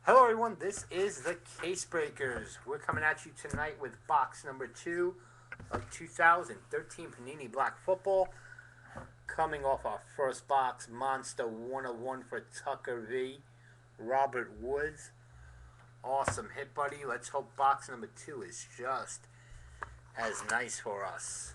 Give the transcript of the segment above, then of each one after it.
Hello everyone, this is the Case Breakers. We're coming at you tonight with box number 2 of 2013 Panini Black Football. Coming off our first box, Monster 101 for Tucker V. Robert Woods. Awesome hit, buddy. Let's hope box number 2 is just as nice for us.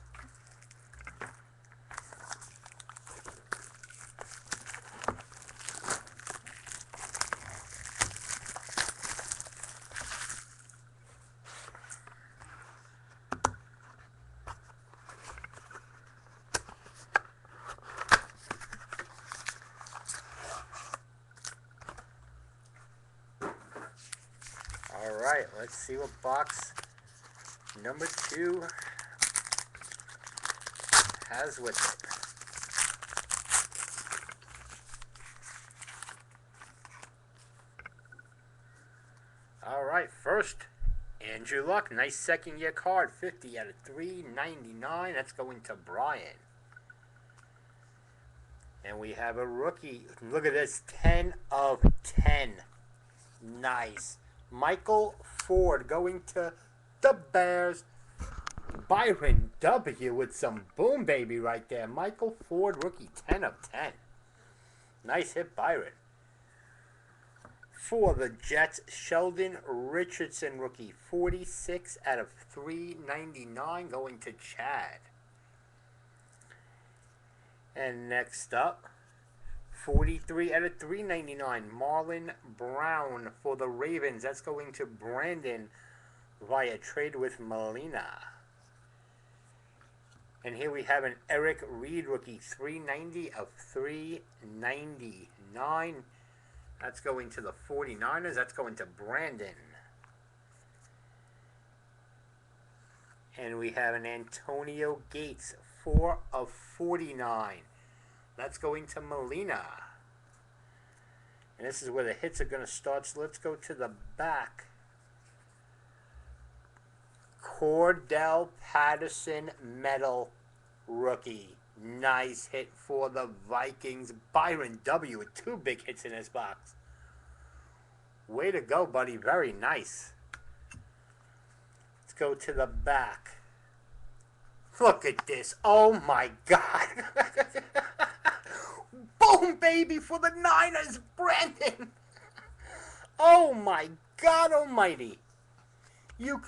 Alright, let's see what box number 2 has with it. Alright, first, Andrew Luck. Nice second year card. 50 out of 399. That's going to Brian. And we have a rookie. Look at this. 10 of 10. Nice. Michael Ford going to the Bears. Byron W. with some boom baby right there. Michael Ford rookie, 10 of 10. Nice hit, Byron. For the Jets, Sheldon Richardson rookie, 46 out of 399 going to Chad. And next up, 43 out of 399, Marlon Brown for the Ravens. That's going to Brandon via trade with Molina. And here we have an Eric Reed rookie, 390 of 399. That's going to the 49ers. That's going to Brandon. And we have an Antonio Gates, 4 of 49. That's going to Molina. And this is where the hits are going to start. So let's go to the back. Cordell Patterson Metal rookie. Nice hit for the Vikings. Byron W. with 2 big hits in this box. Way to go, buddy. Very nice. Let's go to the back. Look at this. Oh, my God. Boom, baby, for the Niners, Brandon. Oh, my God almighty.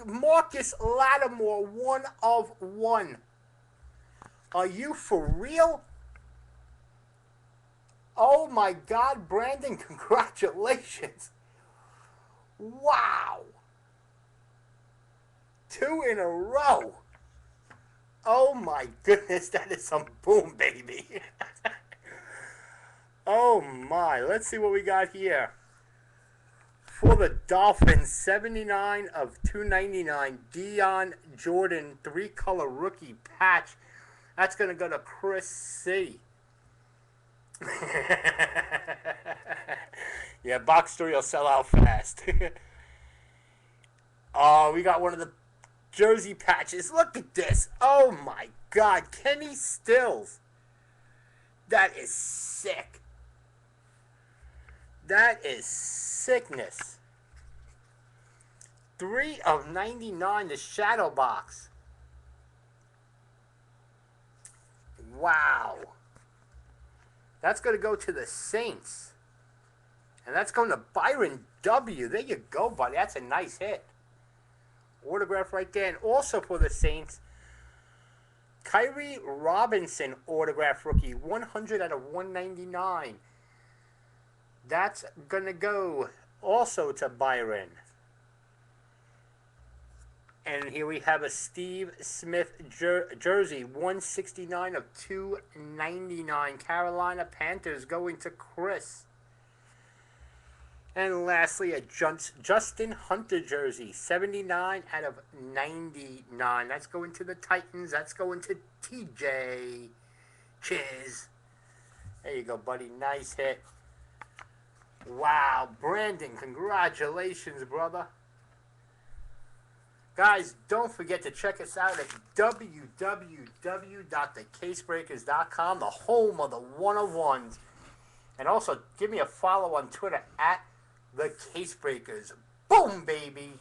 Marcus Lattimo, 1 of 1. Are you for real? Oh, my God, Brandon, congratulations. Wow. 2 in a row. Oh, my goodness, that is some boom, baby. Oh, my. Let's see what we got here. For the Dolphins, 79 of 299, Dion Jordan, 3-color rookie patch. That's going to go to Chris C. Yeah, box 3 will sell out fast. Oh, we got one of the jersey patches. Look at this. Oh, my God. Kenny Stills. That is sick. That is sickness. 3 of 99, the shadow box. Wow. That's going to go to the Saints. And that's going to Byron W. There you go, buddy. That's a nice hit. Autograph right there. And also for the Saints, Kyrie Robinson autograph rookie, 100 out of 199. That's going to go also to Byron. And here we have a Steve Smith jersey, 169 of 299. Carolina Panthers going to Chris. And lastly, a Justin Hunter jersey, 79 out of 99. That's going to the Titans. That's going to TJ. Cheers. There you go, buddy. Nice hit. Wow, Brandon, congratulations, brother. Guys, don't forget to check us out at www.thecasebreakers.com, the home of the one-of-ones. And also, give me a follow on Twitter at the Case Breakers. Boom, baby.